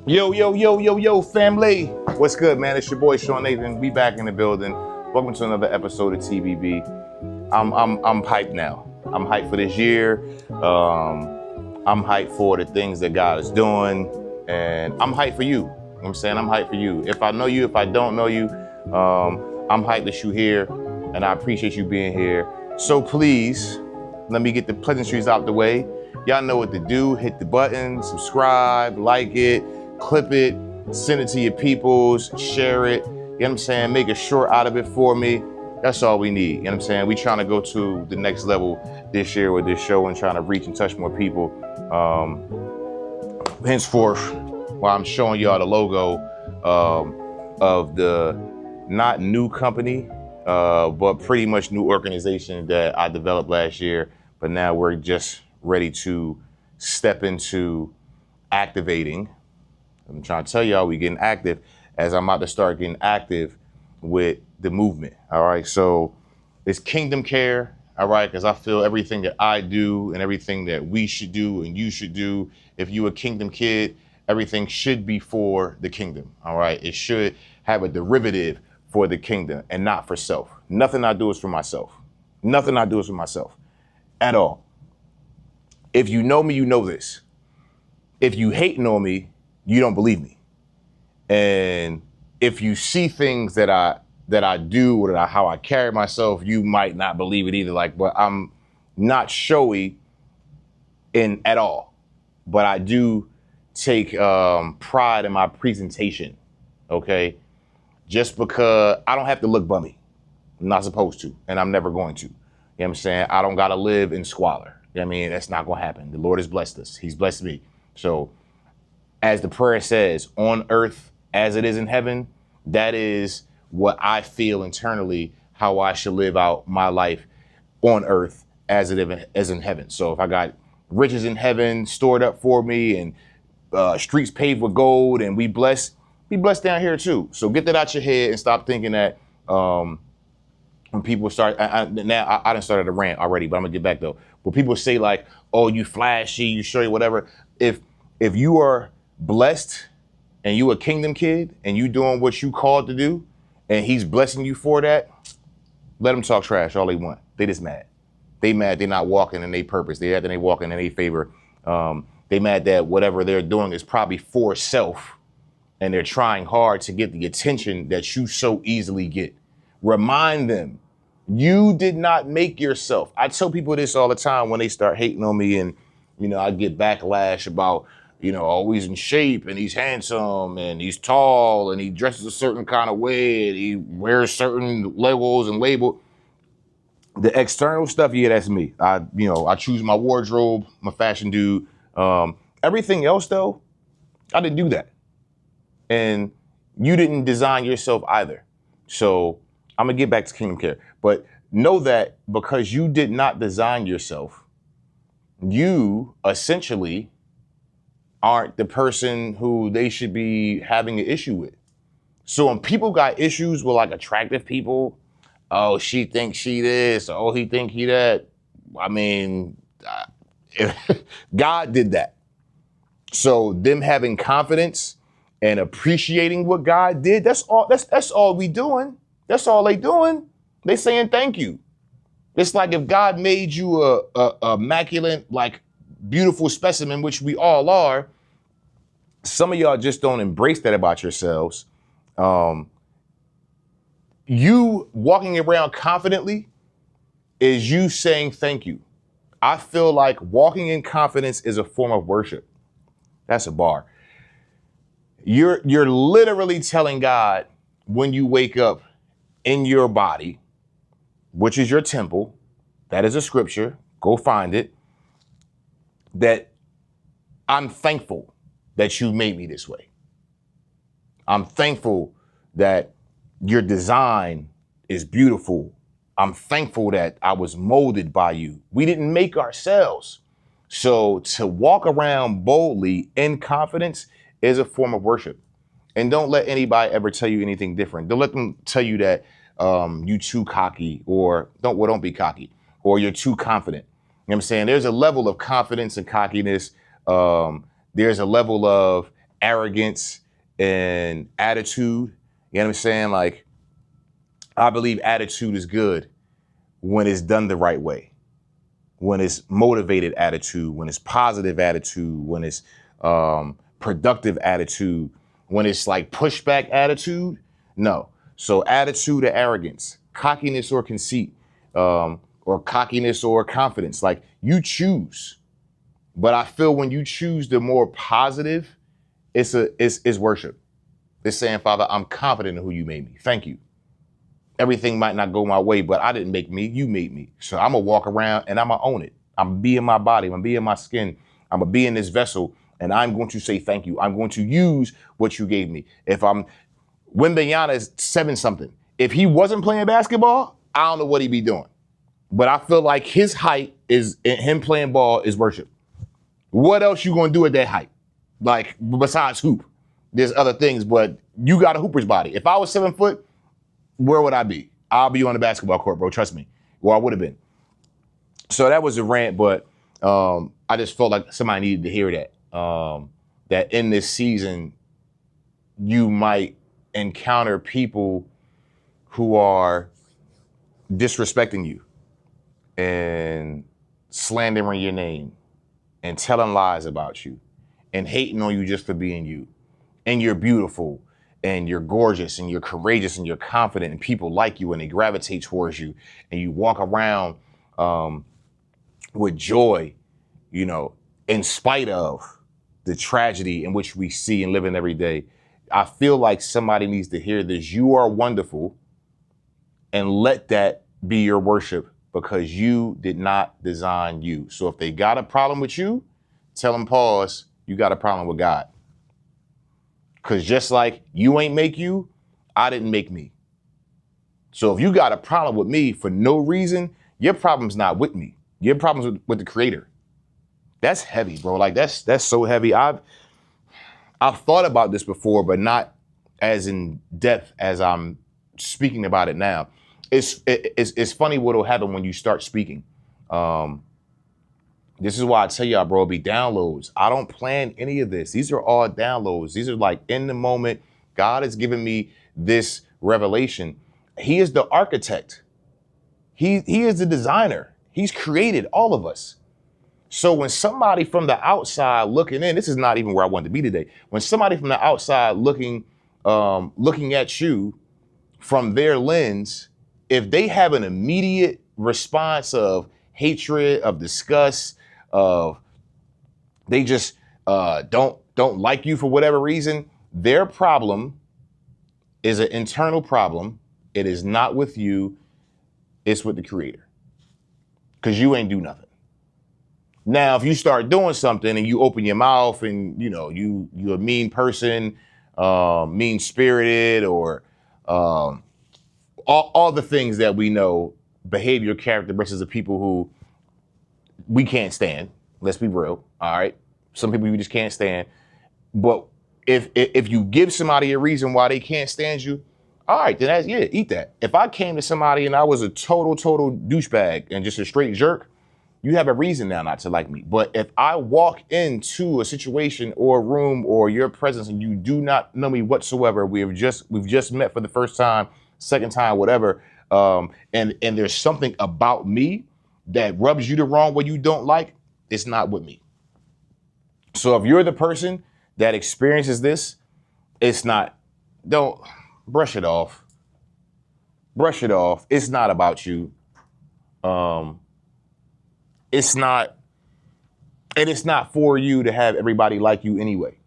Yo, family. What's good, man? It's your boy Sean Nathan. We back in the building. Welcome to another episode of TBB. I'm hyped now. I'm hyped for this year. I'm hyped for the things that God is doing, and I'm hyped for you. You know what I'm saying? I'm hyped for you. If I know you, if I don't know you, I'm hyped that you're here, and I appreciate you being here. So please, let me get the pleasantries out the way. Y'all know what to do. Hit the button, subscribe, like it, clip it, send it to your peoples, share it. You know what I'm saying? Make a short out of it for me. That's all we need. You know what I'm saying? We trying to go to the next level this year with this show and trying to reach and touch more people. Henceforth, while I'm showing y'all the logo of the not new company, but pretty much new organization that I developed last year. But now we're just ready to step into activating. I'm trying to tell y'all we getting active as I'm about to start getting active with the movement. All right. So it's Kingdom Care. All right. Because I feel everything that I do and everything that we should do and you should do. If you a kingdom kid, everything should be for the kingdom. All right. It should have a derivative for the kingdom and not for self. Nothing I do is for myself. Nothing I do is for myself at all. If you know me, you know this. If you hating on me, you don't believe me. And if you see things that I do or how I carry myself, you might not believe it either. But I'm not showy at all. But I do take pride in my presentation. Okay. Just because I don't have to look bummy. I'm not supposed to, and I'm never going to. You know what I'm saying? I don't got to live in squalor. You know what I mean? That's not going to happen. The Lord has blessed us. He's blessed me. So as the prayer says, on earth as it is in heaven, that is what I feel internally, how I should live out my life on earth as it is in heaven. So if I got riches in heaven stored up for me and streets paved with gold and we blessed down here too. So get that out your head and stop thinking that when people start, I done started a rant already, but I'm gonna get back though. When people say like, oh, you flashy, you show you whatever. If you are blessed and you a kingdom kid and you doing what you called to do and he's blessing you for that, let them talk trash all they want. They just mad. They mad they're not walking in their purpose. They mad that they walking in their favor. They mad that whatever they're doing is probably for self and they're trying hard to get the attention that you so easily get. Remind them, you did not make yourself. I tell people this all the time when they start hating on me and, I get backlash about, oh, he's in shape and he's handsome and he's tall and he dresses a certain kind of way and he wears certain logos and labels. The external stuff, yeah, that's me. I choose my wardrobe, I'm a fashion dude. Everything else though, I didn't do that. And you didn't design yourself either. So I'm gonna get back to Kingdom Care. But know that because you did not design yourself, you essentially aren't the person who they should be having an issue with. So when people got issues with like attractive people, oh, she thinks she this, oh, he think he that. I mean, God did that. So them having confidence and appreciating what God did, that's all we doing. That's all they doing. They saying thank you. It's like if God made you a immaculate, like beautiful specimen, which we all are. Some of y'all just don't embrace that about yourselves. You walking around confidently is you saying thank you. I feel like walking in confidence is a form of worship. That's a bar. You're literally telling God when you wake up in your body, which is your temple, that is a scripture, go find it, that I'm thankful that you made me this way. I'm thankful that your design is beautiful. I'm thankful that I was molded by you. We didn't make ourselves. So to walk around boldly in confidence is a form of worship. And don't let anybody ever tell you anything different. Don't let them tell you that you too cocky or don't be cocky or you're too confident. You know what I'm saying? There's a level of confidence and cockiness. There's a level of arrogance and attitude. You know what I'm saying? Like, I believe attitude is good when it's done the right way, when it's motivated attitude, when it's positive attitude, when it's productive attitude, when it's like pushback attitude. No. So attitude or arrogance, cockiness or conceit, or cockiness or confidence, like you choose. But I feel when you choose the more positive, it's worship. It's saying, Father, I'm confident in who you made me. Thank you. Everything might not go my way, but I didn't make me. You made me. So I'm going to walk around and I'm going to own it. I'm going to be in my body. I'm going to be in my skin. I'm going to be in this vessel. And I'm going to say thank you. I'm going to use what you gave me. Wembanyama is 7-something. If he wasn't playing basketball, I don't know what he'd be doing. But I feel like his height is, him playing ball is worship. What else you going to do at that height? Like, besides hoop? There's other things, but you got a hooper's body. If I was 7 foot, where would I be? I'll be on the basketball court, bro. Trust me. Well, I would have been. So that was a rant, but I just felt like somebody needed to hear that. That in this season, you might encounter people who are disrespecting you and slandering your name and telling lies about you and hating on you just for being you. And you're beautiful and you're gorgeous and you're courageous and you're confident and people like you and they gravitate towards you and you walk around with joy, you know, in spite of the tragedy in which we see and live in every day. I feel like somebody needs to hear this. You are wonderful, and let that be your worship because you did not design you. So if they got a problem with you, tell them pause, you got a problem with God. Because just like you ain't make you, I didn't make me. So if you got a problem with me for no reason, your problem's not with me. Your problem's with the Creator. That's heavy, bro. Like that's so heavy. I've thought about this before, but not as in depth as I'm speaking about it now. It's funny what'll happen when you start speaking. This is why I tell y'all, bro, it'll be downloads. I don't plan any of this. These are all downloads. These are like in the moment. God has given me this revelation. He is the architect. He is the designer. He's created all of us. So when somebody from the outside looking in, this is not even where I wanted to be today. When somebody from the outside looking at you from their lens, if they have an immediate response of hatred, of disgust, of they just don't like you for whatever reason, their problem is an internal problem. It is not with you. It's with the Creator. Because you ain't do nothing. Now, if you start doing something and you open your mouth and, you know, you're a mean person, mean-spirited, or all the things that we know, behavior characteristics of people who we can't stand. Let's be real, all right? Some people you just can't stand. But if you give somebody a reason why they can't stand you, all right, then eat that. If I came to somebody and I was a total douchebag and just a straight jerk, you have a reason now not to like me. But if I walk into a situation or a room or your presence and you do not know me whatsoever, we've just met for the first time, second time, whatever, and there's something about me that rubs you the wrong way you don't like, it's not with me. So if you're the person that experiences this, don't brush it off. Brush it off. It's not about you. It's not for you to have everybody like you anyway.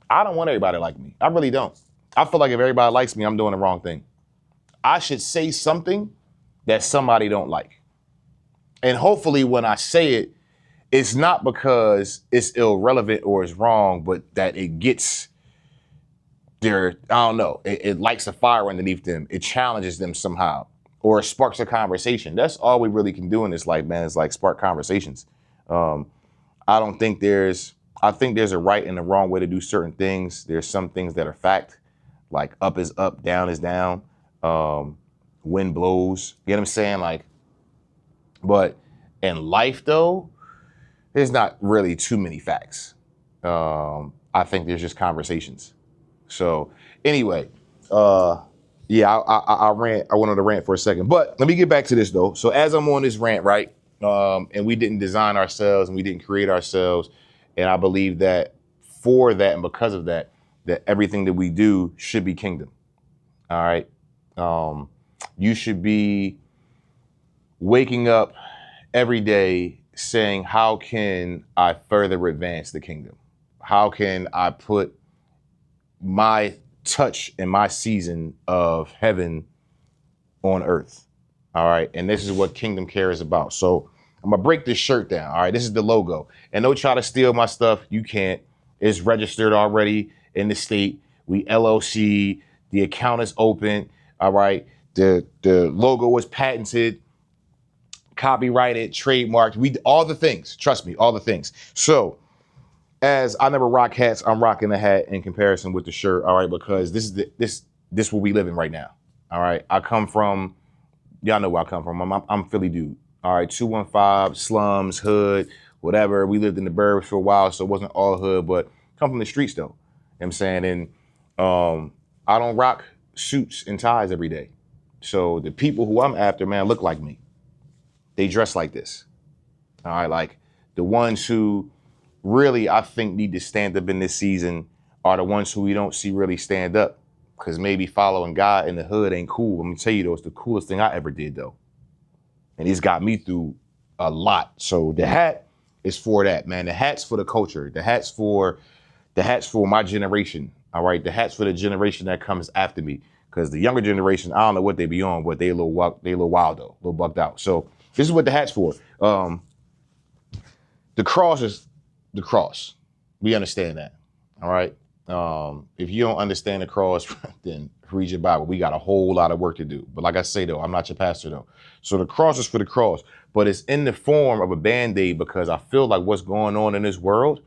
I don't want everybody like me. I really don't. I feel like if everybody likes me, I'm doing the wrong thing. I should say something that somebody don't like. And hopefully when I say it, it's not because it's irrelevant or it's wrong, but that it gets I don't know, it lights a fire underneath them. It challenges them somehow. Or it sparks a conversation. That's all we really can do in this life, man, is like spark conversations. I think there's a right and a wrong way to do certain things. There's some things that are fact, like up is up, down is down, wind blows. You know what I'm saying? Like, but in life though, there's not really too many facts. I I think there's just conversations. So anyway, yeah, I rant. I went on a rant for a second, but let me get back to this though. So as I'm on this rant, right, and we didn't design ourselves and we didn't create ourselves, and I believe that for that and because of that, that everything that we do should be kingdom. All right, you should be waking up every day saying, how can I further advance the kingdom? How can I put my touch and my season of heaven on earth? All right. And this is what Kingdom Care is about. So I'm gonna break this shirt down. All right. This is the logo. And don't try to steal my stuff. You can't. It's registered already in the state. We LLC. The account is open. All right. The logo was patented, copyrighted, trademarked. All the things. Trust me, all the things. So as I never rock hats, I'm rocking the hat in comparison with the shirt, all right, because this is this what we live in right now, all right? I come from, y'all know where I come from. I'm Philly dude, all right? 215, slums, hood, whatever. We lived in the burbs for a while, so it wasn't all hood, but come from the streets though, you know what I'm saying? And I don't rock suits and ties every day. So the people who I'm after, man, look like me. They dress like this, all right? Like the ones who really, I think, need to stand up in this season are the ones who we don't see really stand up, because maybe following God in the hood ain't cool. Let me tell you, though, it's the coolest thing I ever did, though. And he's got me through a lot. So the hat is for that, man. The hat's for the culture. The hat's for my generation. All right. The hat's for the generation that comes after me. Because the younger generation, I don't know what they be on, but they a little wild though, a little bugged out. So this is what the hat's for. The cross is the cross. We understand that. All right. If you don't understand the cross, then read your Bible. We got a whole lot of work to do. But like I say, though, I'm not your pastor, though. So the cross is for the cross, but it's in the form of a Band-Aid, because I feel like what's going on in this world,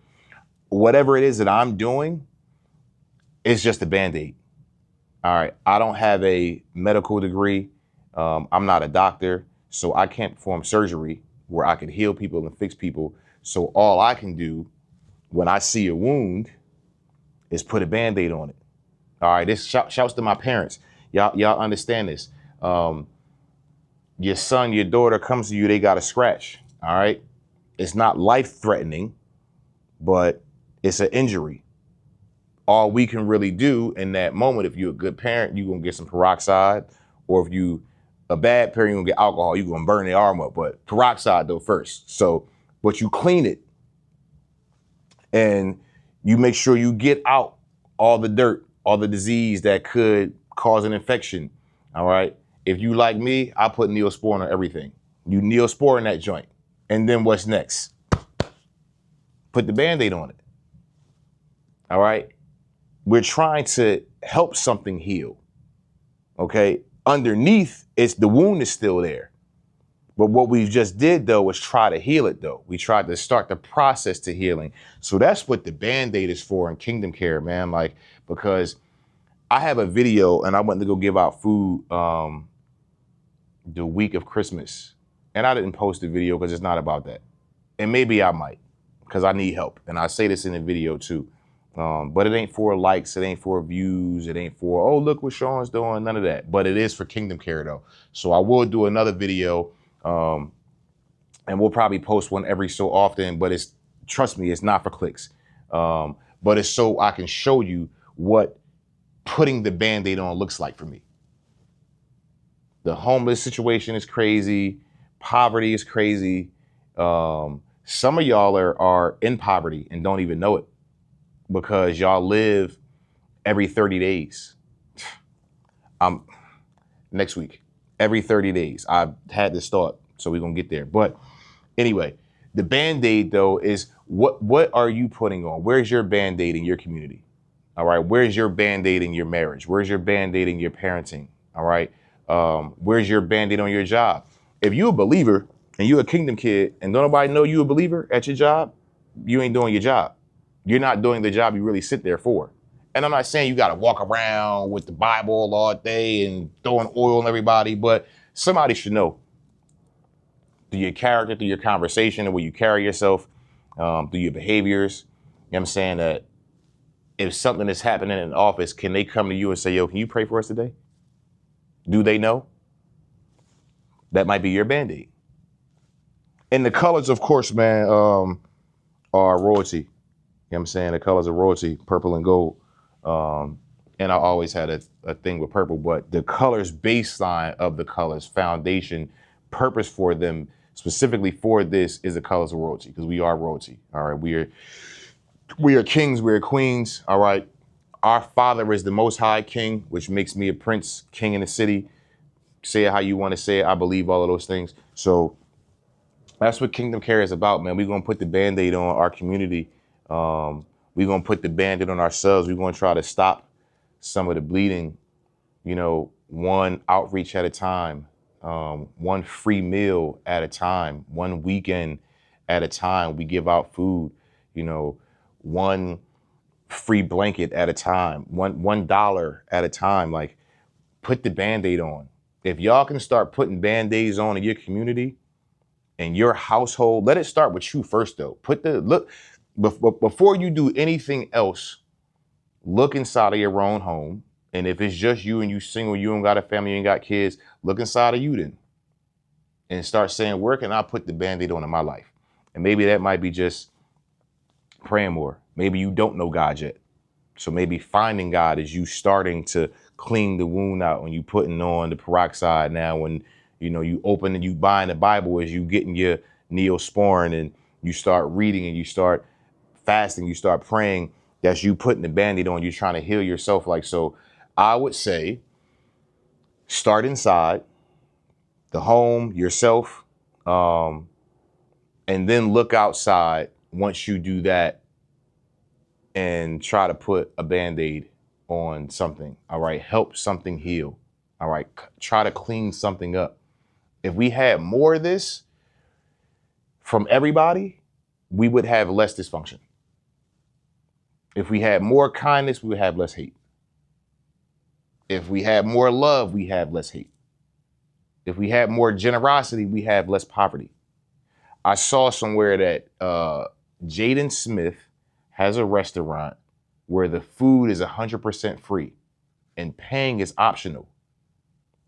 whatever it is that I'm doing, it's just a Band-Aid. All right. I don't have a medical degree. I'm not a doctor, so I can't perform surgery where I can heal people and fix people. So all I can do when I see a wound is put a Band-Aid on it. All right, this shouts to my parents. Y'all understand this. Your son, your daughter comes to you, they got a scratch. All right. It's not life-threatening, but it's an injury. All we can really do in that moment, if you're a good parent, you're gonna get some peroxide, or if you a bad parent, you're gonna get alcohol, you're gonna burn their arm up. But peroxide though first. So, but you clean it and you make sure you get out all the dirt, all the disease that could cause an infection. All right. If you like me, I put Neosporin on everything. You Neosporin that joint. And then what's next? Put the Band-Aid on it. All right. We're trying to help something heal. Okay. Underneath, it's the wound is still there. But what we just did, though, was try to heal it, though. We tried to start the process to healing. So that's what the Band-Aid is for in Kingdom Care, man. Like, because I have a video and I went to go give out food the week of Christmas. And I didn't post the video because it's not about that. And maybe I might, because I need help. And I say this in the video, too. But it ain't for likes. It ain't for views. It ain't for, oh, look what Sean's doing. None of that. But it is for Kingdom Care, though. So I will do another video. And we'll probably post one every so often, but it's, trust me, it's not for clicks. But it's so I can show you what putting the Band-Aid on looks like for me. The homeless situation is crazy. Poverty is crazy. Some of y'all are in poverty and don't even know it because y'all live every 30 days. Next week, every 30 days. I've had this thought, so we're going to get there. But anyway, the Band-Aid, though, is what are you putting on? Where's your Band-Aid in your community? All right. Where's your Band-Aid in your marriage? Where's your Band-Aid in your parenting? All right. Where's your Band-Aid on your job? If you're a believer and you're a kingdom kid and don't nobody know you a believer at your job, you ain't doing your job. You're not doing the job you really sit there for. And I'm not saying you got to walk around with the Bible all day and throwing oil on everybody, but somebody should know through your character, through your conversation, the way you carry yourself, through your behaviors. You know what I'm saying? That if something is happening in the office, can they come to you and say, yo, can you pray for us today? Do they know? That might be your Band-Aid. And the colors, of course, man, are royalty. You know what I'm saying? The colors of royalty, purple and gold. And I always had a thing with purple, but the colors, baseline of the colors, foundation, purpose for them, specifically for this, is the colors of royalty, because we are royalty. All right, we are kings, we are queens. All right, our Father is the Most High King, which makes me a prince, king in the city. Say it how you want to say it. I believe all of those things. So that's what Kingdom Care is about, man. We're gonna put the Band-Aid on our community. We're gonna put the Band-Aid on ourselves. We're gonna try to stop some of the bleeding, you know, one outreach at a time, one free meal at a time, one weekend at a time. We give out food, you know, one free blanket at a time, $1 at a time. Like, put the Band-Aid on. If y'all can start putting Band-Aids on in your community and your household, let it start with you first though. Before you do anything else, look inside of your own home. And if it's just you and you single, you don't got a family, you ain't got kids, look inside of you then. And start saying, where can I put the Band-Aid on in my life? And maybe that might be just praying more. Maybe you don't know God yet. So maybe finding God is you starting to clean the wound out when you putting on the peroxide now. When, you know, you open and you buying the Bible, as you getting your Neosporin and you start reading and you start fasting, you start praying. That's you putting the Band-Aid on, you're trying to heal yourself. Like, so I would say start inside the home, yourself, and then look outside once you do that and try to put a Band-Aid on something. All right, help something heal. All right, try to clean something up. If we had more of this from everybody, we would have less dysfunction. If we had more kindness, we would have less hate. If we had more love, we have less hate. If we had more generosity, we have less poverty. I saw somewhere that Jaden Smith has a restaurant where the food is 100% free and paying is optional.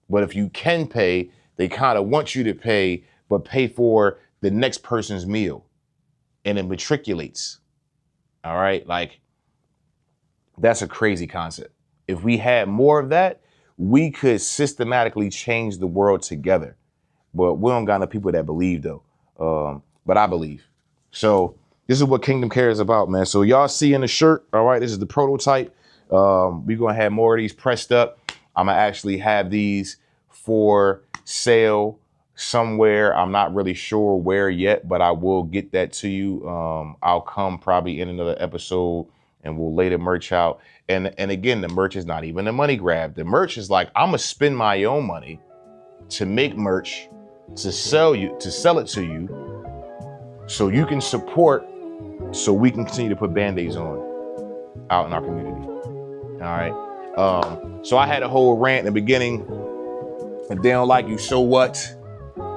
But if you can pay, they kind of want you to pay, but pay for the next person's meal. And it matriculates. All right, like, that's a crazy concept. If we had more of that, we could systematically change the world together. But we don't got enough people that believe though. But I believe. So this is what Kingdom Care is about, man. So y'all see in the shirt, all right, this is the prototype. We're gonna have more of these pressed up. I'm gonna actually have these for sale somewhere. I'm not really sure where yet, but I will get that to you. I'll come probably in another episode and we'll lay the merch out. And again, the merch is not even a money grab. The merch is like, I'm gonna spend my own money to make merch, to sell it to you, so you can support, so we can continue to put Band-Aids on out in our community. All right. So I had a whole rant in the beginning. If they don't like you, so what?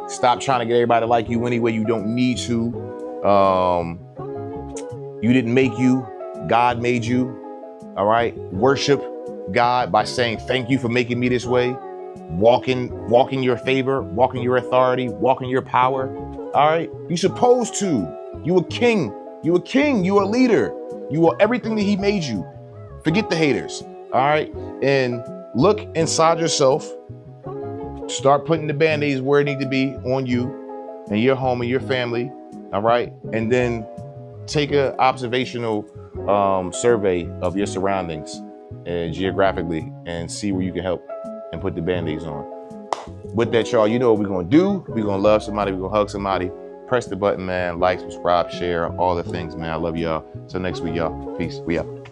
Stop trying to get everybody to like you anyway. You don't need to. You didn't make you. God made you. All right. Worship God by saying, thank you for making me this way. Walk in your favor, walk in your authority, walk in your power. All right. You're supposed to. You a king. You a king. You a leader. You are everything that he made you. Forget the haters. All right. And look inside yourself. Start putting the Band-Aids where it need to be on you and your home and your family. All right. And then take a observational survey of your surroundings and geographically and see where you can help and put the Band-Aids on. With that, y'all, you know what we're going to do. We're going to love somebody. We're going to hug somebody. Press the button, man. Like, subscribe, share, all the things, man. I love y'all. Till next week, y'all. Peace. We out.